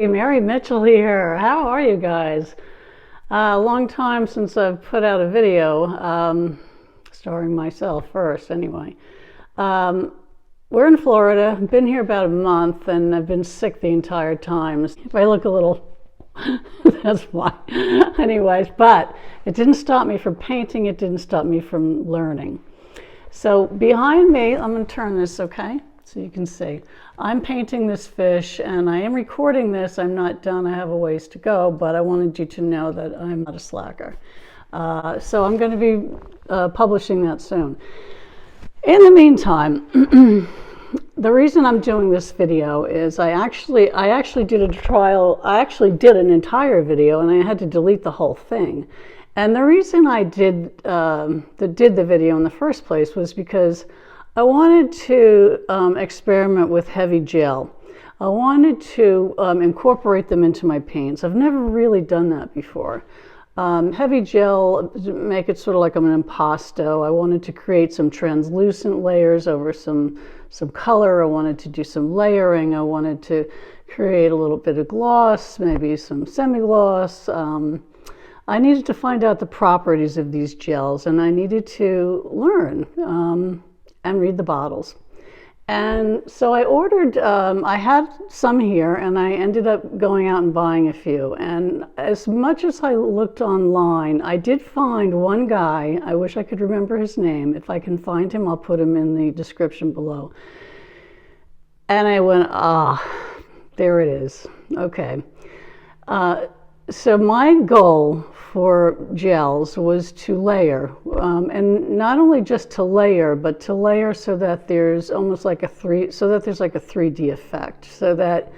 Hey, Mary Mitchell here. How are you guys? A long time since I've put out a video, starring myself first anyway. We're in Florida. I've been here about a month and I've been sick the entire time. If I look a little, that's why. Anyways, but it didn't stop me from painting. It didn't stop me from learning. So behind me, I'm going to turn this, okay? So you can see, I'm painting this fish and I am recording this. I'm not done, I have a ways to go, but I wanted you to know that I'm not a slacker. So I'm going to be publishing that soon. In the meantime, the reason I'm doing this video is I actually did a trial. I actually did an entire video and I had to delete the whole thing. And the reason I did the video in the first place was because I wanted to experiment with heavy gel. I wanted to incorporate them into my paints. I've never really done that before. Heavy gel, make it sort of like an impasto. I wanted to create some translucent layers over some color. I wanted to do some layering. I wanted to create a little bit of gloss, maybe some semi-gloss. I needed to find out the properties of these gels and I needed to learn. And read the bottles. And so I ordered, I had some here and I ended up going out and buying a few. And as much as I looked online, I did find one guy, I wish I could remember his name. If I can find him, I'll put him in the description below. And I went, there it is. Okay. So my goal for gels was to layer, and not only just to layer, but to layer so that there's almost like there's like a 3D effect. So that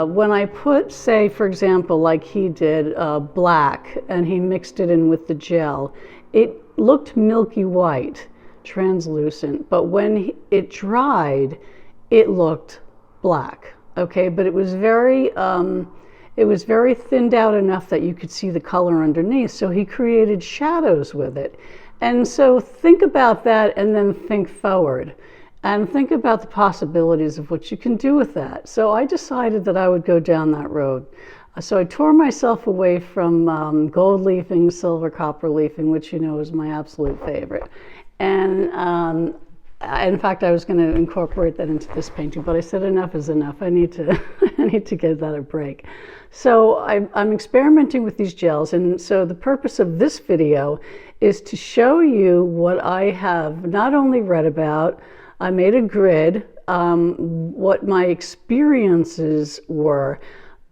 when I put, say, for example, like he did, black, and he mixed it in with the gel, it looked milky white, translucent, but when it dried, it looked black. Okay, but it was very thinned out enough that you could see the color underneath. So he created shadows with it. And so think about that and then think forward and think about the possibilities of what you can do with that. So I decided that I would go down that road. So I tore myself away from gold leafing, silver, copper leafing, which you know is my absolute favorite. And in fact, I was going to incorporate that into this painting, but I said enough is enough. I need to give that a break. So I'm experimenting with these gels, and so the purpose of this video is to show you what I have not only read about, I made a grid, what my experiences were,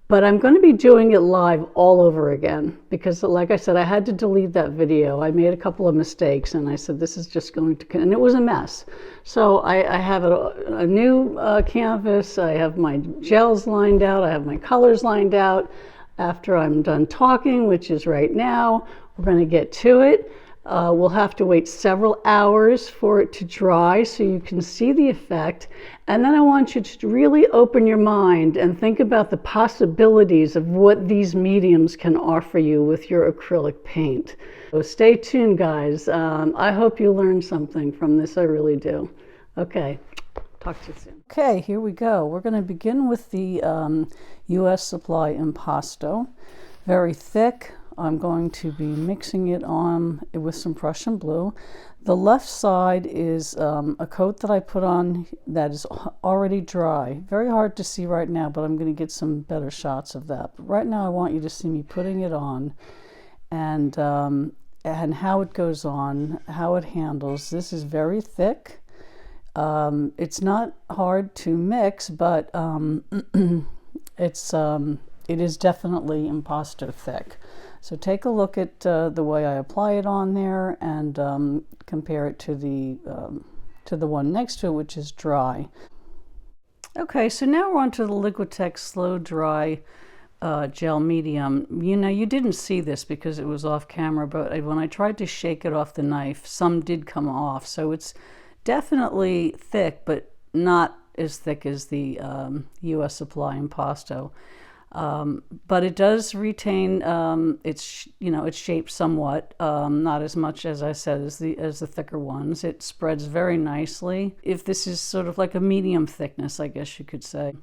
but I'm going to be doing it live all over again because, like I said, I had to delete that video. I made a couple of mistakes and I said, this is just going to, and it was a mess. So I have a new canvas. I have my gels lined out. I have my colors lined out. After I'm done talking, which is right now, we're going to get to it. We'll have to wait several hours for it to dry so you can see the effect. And then I want you to really open your mind and think about the possibilities of what these mediums can offer you with your acrylic paint. So stay tuned, guys. I hope you learned something from this. I really do. Okay, talk to you soon. Okay, here we go. We're going to begin with the US Supply Impasto. Very thick. I'm going to be mixing it on with some Prussian blue. The left side is a coat that I put on that is already dry. Very hard to see right now, but I'm going to get some better shots of that. But right now I want you to see me putting it on and how it goes on, how it handles. This is very thick. It's not hard to mix, but it is definitely impasto thick. So take a look at the way I apply it on there and compare it to the one next to it, which is dry. Okay, so now we're on to the Liquitex Slow Dry Gel Medium. You know, you didn't see this because it was off camera, but when I tried to shake it off the knife, some did come off. So it's definitely thick, but not as thick as the US Supply Impasto. But it does retain its shape somewhat, not as much as I said as the thicker ones. It spreads very nicely. If this is sort of like a medium thickness, I guess you could say.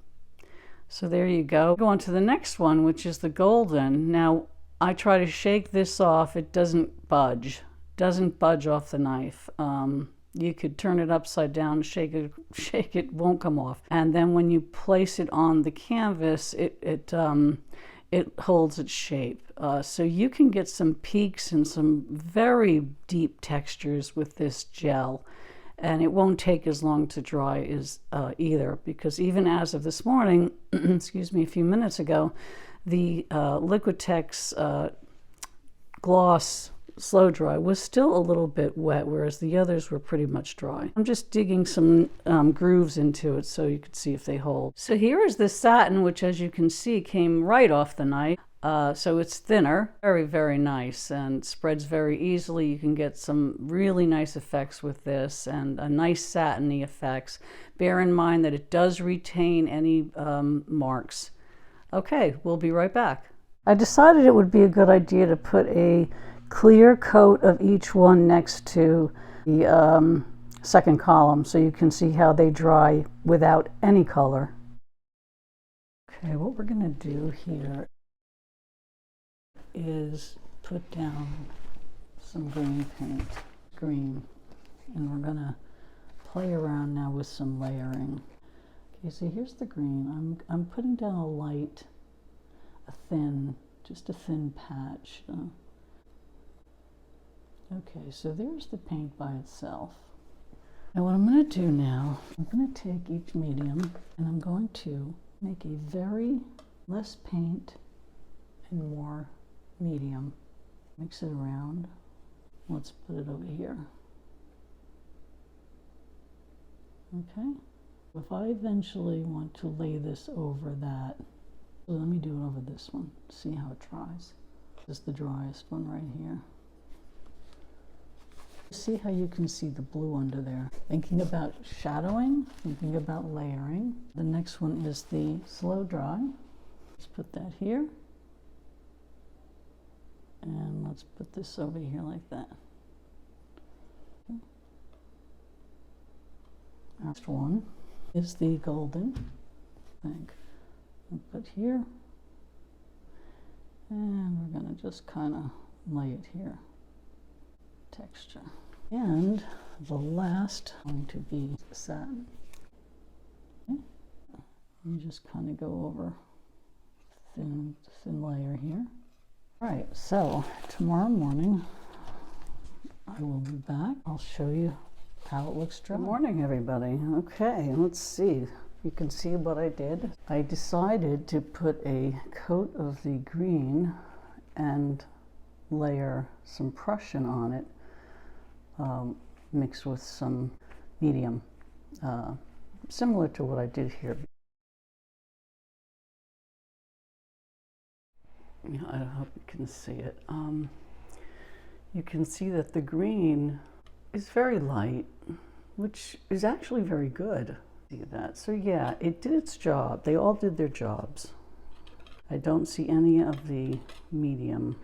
So there you go. Go on to the next one, which is the golden. Now, I try to shake this off. It doesn't budge. Doesn't budge off the knife. You could turn it upside down, shake it, won't come off. And then when you place it on the canvas, it holds its shape. So you can get some peaks and some very deep textures with this gel. And it won't take as long to dry as either, because even as of this morning, excuse me, a few minutes ago, the Liquitex gloss slow dry was still a little bit wet, whereas the others were pretty much dry. I'm just digging some grooves into it so you could see if they hold. So here is the satin, which as you can see came right off the knife. So it's thinner, very, very nice, and spreads very easily. You can get some really nice effects with this and a nice satiny effects. Bear in mind that it does retain any marks. Okay, we'll be right back. I decided it would be a good idea to put a clear coat of each one next to the second column so you can see how they dry without any color. Okay, what we're going to do here is put down some green paint, green, and we're gonna play around now with some layering. Okay, so here's the green. I'm putting down a light, just a thin patch. Okay, so there's the paint by itself. Now what I'm gonna do now, I'm gonna take each medium and I'm going to make a very less paint and more medium. Mix it around. Let's put it over here. Okay. If I eventually want to lay this over that, so let me do it over this one, see how it dries. This is the driest one right here. See how you can see the blue under there. Thinking about shadowing, thinking about layering. The next one is the slow dry. Let's put that here. And let's put this over here like that. Okay. Next one is the golden, I think. I'll put here. And we're going to just kind of lay it here. Texture. And the last going to be satin. Okay. You just kind of go over thin layer here. All right, so tomorrow morning I will be back. I'll show you how it looks dry. Good morning, everybody. Okay, let's see. You can see what I did. I decided to put a coat of the green and layer some Prussian on it, mixed with some medium, similar to what I did here. I hope you can see it. You can see that the green is very light, which is actually very good. See that? So yeah, it did its job. They all did their jobs. I don't see any of the medium,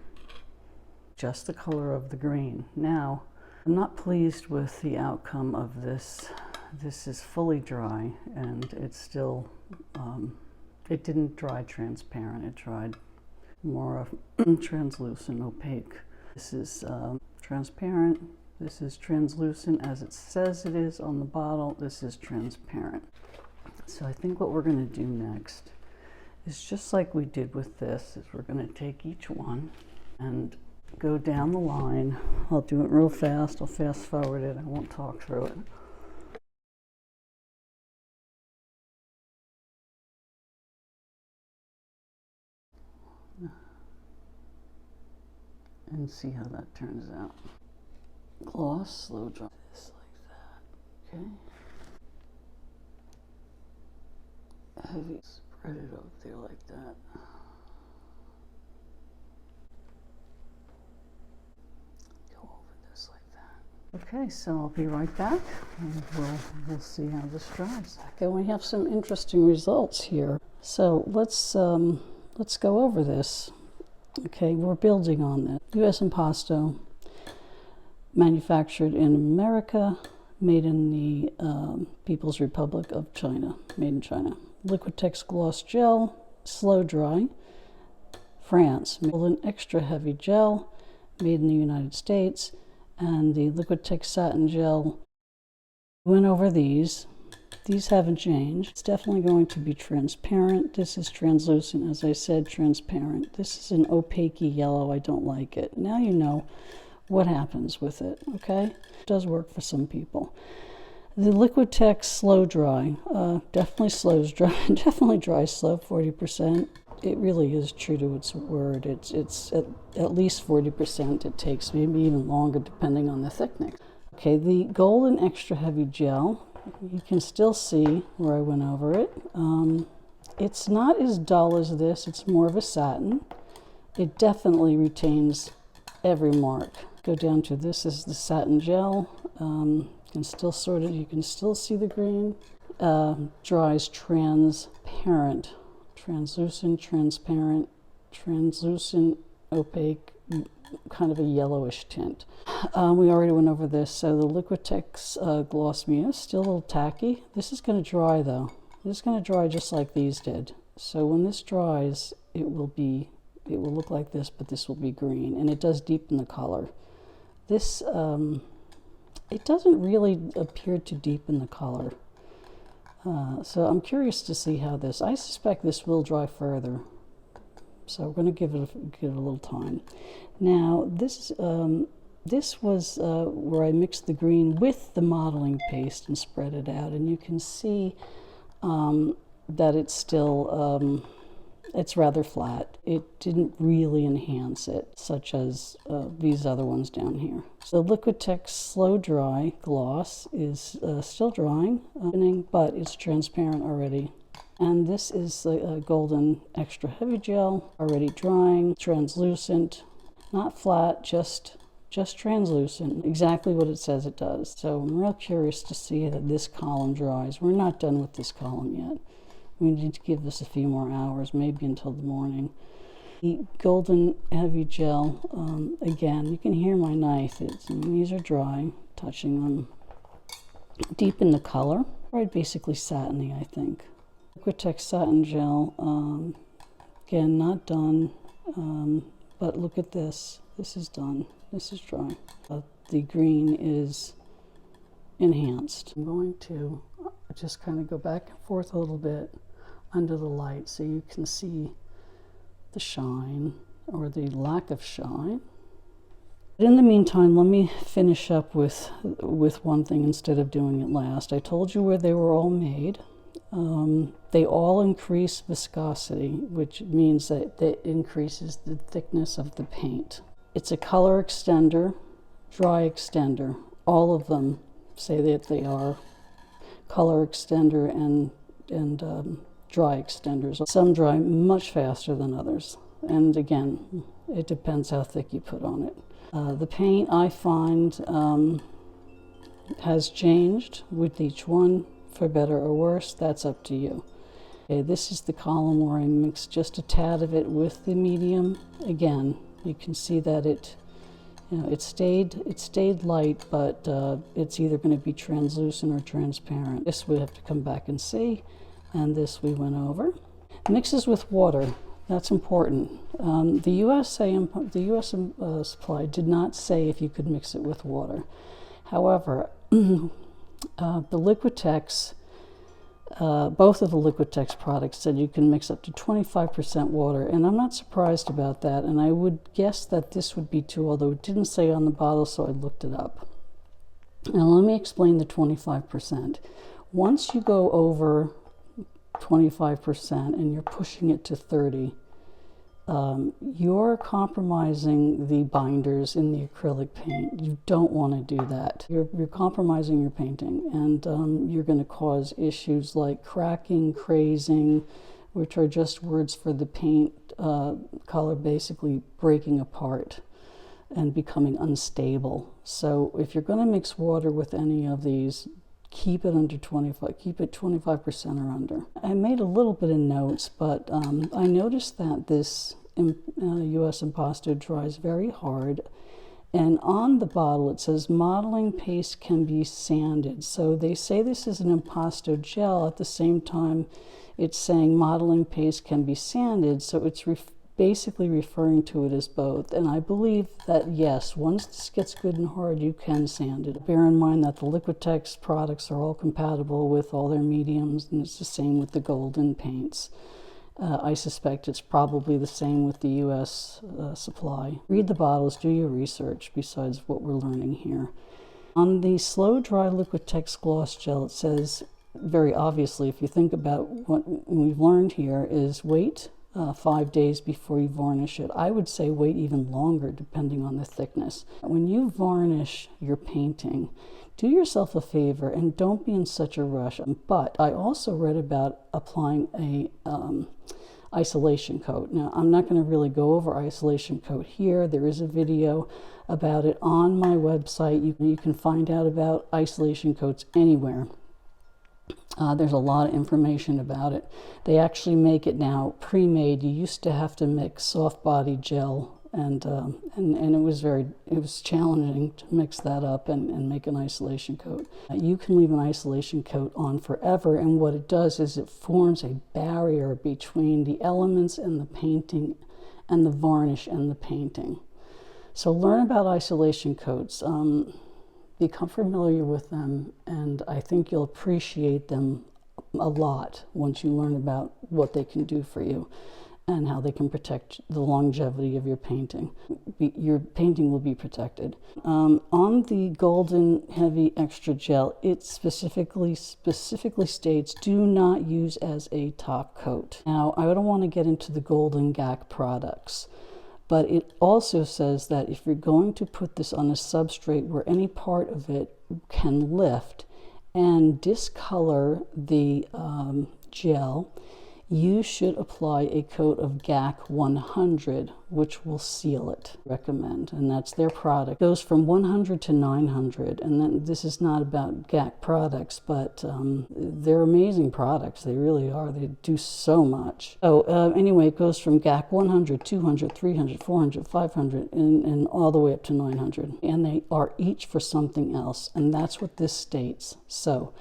just the color of the green. Now, I'm not pleased with the outcome of this. This is fully dry, and it's still, it didn't dry transparent. It dried more of translucent, opaque. This is transparent. This is translucent as it says it is on the bottle. This is transparent. So I think what we're going to do next is just like we did with this, is we're going to take each one and go down the line. I'll do it real fast. I'll fast forward it. I won't talk through it. And see how that turns out. Gloss, slow dry, this like that, okay? Heavy, spread it up there like that. Go over this like that. Okay, so I'll be right back, and we'll see how this dries. Okay, we have some interesting results here. So let's go over this. Okay, we're building on this. U.S. impasto, manufactured in America, made in the People's Republic of China, made in China. Liquitex Gloss Gel, Slow Dry, France. An extra heavy gel, made in the United States, and the Liquitex Satin Gel. Went over these. These haven't changed. It's definitely going to be transparent. This is translucent, as I said, transparent. This is an opaque yellow. I don't like it. Now you know what happens with it, okay? It does work for some people. The Liquitex Slow Dry, definitely slows dry, definitely dries slow, 40%. It really is true to its word. It's at least 40%. It takes maybe even longer depending on the thickness. Okay, the Golden Extra Heavy Gel, you can still see where I went over it. It's not as dull as this. It's more of a satin. It definitely retains every mark. Go down to this is the Satin Gel. You can still see the green. Dries transparent, translucent, transparent, translucent, opaque, kind of a yellowish tint. We already went over this. So the Liquitex Gloss Mousse, still a little tacky. This is going to dry though. This is going to dry just like these did. So when this dries, it will look like this, but this will be green, and it does deepen the color. This, it doesn't really appear to deepen the color. So I'm curious to see how this, I suspect this will dry further. So we're going to give it a little time. Now this was where I mixed the green with the modeling paste and spread it out, and you can see that it's still it's rather flat. It didn't really enhance it, such as these other ones down here. So Liquitex Slow Dry Gloss is still drying, but it's transparent already. And this is a Golden Extra Heavy Gel, already drying, translucent, not flat, just translucent, exactly what it says it does. So I'm real curious to see that this column dries. We're not done with this column yet. We need to give this a few more hours, maybe until the morning. The Golden Heavy Gel, again, you can hear my knife. These are dry, touching them. Deepen the color, right? Basically satiny, I think. Liquitex Satin Gel, again, not done, but look at this. This is done. This is dry. The green is enhanced. I'm going to just kind of go back and forth a little bit under the light so you can see the shine or the lack of shine. But in the meantime, let me finish up with one thing instead of doing it last. I told you where they were all made. They all increase viscosity, which means that it increases the thickness of the paint. It's a color extender, dry extender. All of them say that they are color extender and dry extenders. Some dry much faster than others. And again, it depends how thick you put on it. The paint, I find, has changed with each one, for better or worse. That's up to you. Okay, this is the column where I mixed just a tad of it with the medium. Again, you can see that it stayed light, but it's either going to be translucent or transparent. This we have to come back and see, and this we went over. Mixes with water. That's important. The U.S. supply did not say if you could mix it with water. However, the Liquitex, both of the Liquitex products said you can mix up to 25% water, and I'm not surprised about that, and I would guess that this would be too, although it didn't say on the bottle, so I looked it up. Now let me explain the 25%. Once you go over 25% and you're pushing it to 30, you're compromising the binders in the acrylic paint. You don't want to do that. You're compromising your painting, and you're going to cause issues like cracking, crazing, which are just words for the paint color basically breaking apart and becoming unstable. So if you're going to mix water with any of these, keep it under 25, keep it 25% or under. I made a little bit of notes, but I noticed that this U.S. impasto dries very hard, And on the bottle it says modeling paste can be sanded. So they say this is an impasto gel. At the same time it's saying modeling paste can be sanded, so it's basically referring to it as both. And I believe that yes, once this gets good and hard, you can sand it. Bear in mind that the Liquitex products are all compatible with all their mediums, and it's the same with the golden paints. I suspect it's probably the same with the US supply. Read the bottles, do your research besides what we're learning here. On the slow dry Liquitex gloss gel, it says, very obviously, if you think about what we've learned here, is wait 5 days before you varnish it. I would say wait even longer depending on the thickness. When you varnish your painting, do yourself a favor and don't be in such a rush. But I also read about applying a isolation coat. Now, I'm not going to really go over isolation coat here. There is a video about it on my website. You can find out about isolation coats anywhere. There's a lot of information about it. They actually make it now pre-made. You used to have to mix soft body gel, and it was challenging to mix that up and make an isolation coat. You can leave an isolation coat on forever, and what it does is it forms a barrier between the elements and the painting and the varnish and the painting. So learn about isolation coats. Become familiar with them, and I think you'll appreciate them a lot once you learn about what they can do for you and how they can protect the longevity of your painting. Your painting will be protected. On the golden heavy extra gel, it specifically states do not use as a top coat. Now, I don't want to get into the golden GAC products, but it also says that if you're going to put this on a substrate where any part of it can lift and discolor the gel, you should apply a coat of GAC 100, which will seal it. Recommend, and that's their product. It goes from 100 to 900, and then this is not about GAC products, but they're amazing products. They really are. They do so much. So anyway, it goes from GAC 100, 200, 300, 400, 500, and all the way up to 900. And they are each for something else, and that's what this states. So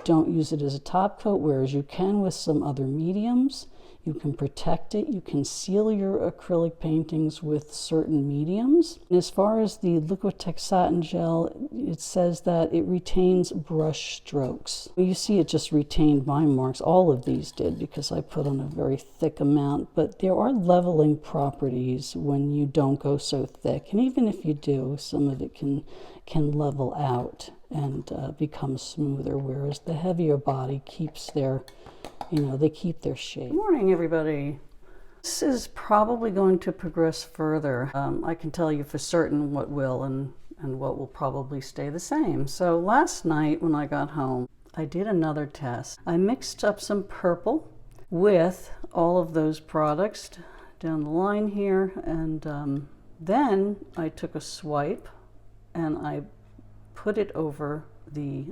don't use it as a top coat, whereas you can with some other mediums. You can protect it. You can seal your acrylic paintings with certain mediums. And as far as the Liquitex satin gel, it says that it retains brush strokes. You see it just retained my marks. All of these did because I put on a very thick amount, but there are leveling properties when you don't go so thick. And even if you do, some of it can level out and become smoother, whereas the heavier body keeps their, they keep their shape. Good morning, everybody. This is probably going to progress further. I can tell you for certain what will and what will probably stay the same. So last night when I got home, I did another test. I mixed up some purple with all of those products down the line here, and then I took a swipe and I put it over the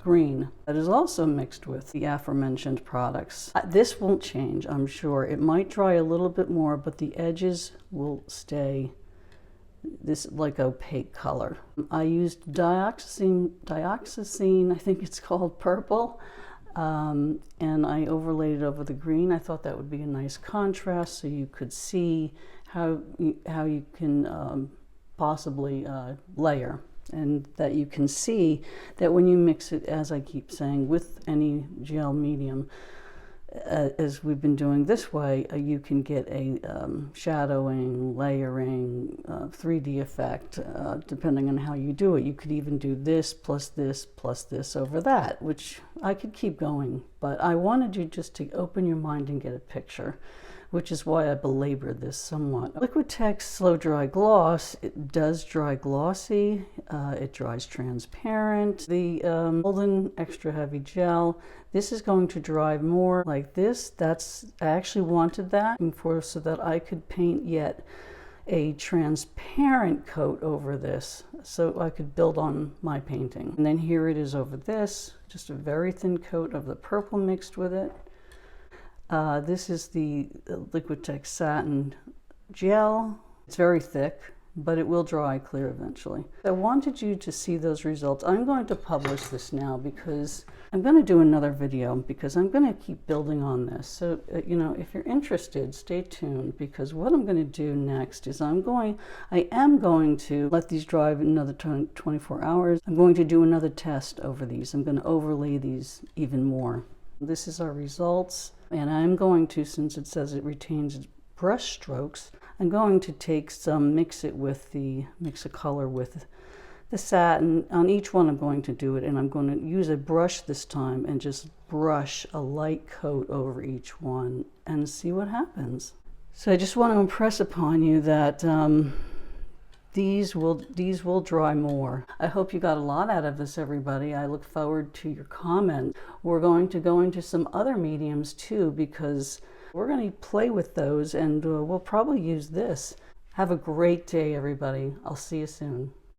green that is also mixed with the aforementioned products. This won't change, I'm sure. It might dry a little bit more, but the edges will stay this like opaque color. I used dioxazine, I think it's called purple, and I overlaid it over the green. I thought that would be a nice contrast so you could see how you can possibly layer, and that you can see that when you mix it, as I keep saying, with any gel medium, as we've been doing this way, you can get a shadowing, layering, 3D effect, depending on how you do it. You could even do this plus this plus this over that, which I could keep going, but I wanted you just to open your mind and get a picture, which is why I belabored this somewhat. Liquitex Slow Dry Gloss, it does dry glossy, it dries transparent. The Golden Extra Heavy Gel, this is going to dry more like this. I actually wanted that so that I could paint yet a transparent coat over this so I could build on my painting. And then here it is over this, just a very thin coat of the purple mixed with it. This is the Liquitex Satin Gel. It's very thick, but it will dry clear eventually. I wanted you to see those results. I'm going to publish this now because I'm going to do another video because I'm going to keep building on this. So, you know, if you're interested, stay tuned, because what I'm going to do next is I am going to let these dry another 24 hours. I'm going to do another test over these. I'm going to overlay these even more. This is our results, and I'm going to, since it says it retains brush strokes, I'm going to take some, mix a color with the satin. On each one I'm going to do it, and I'm going to use a brush this time and just brush a light coat over each one and see what happens. So I just want to impress upon you that these will dry more. I hope you got a lot out of this, everybody. I look forward to your comments. We're going to go into some other mediums too, because we're going to play with those, and we'll probably use this. Have a great day, everybody. I'll see you soon.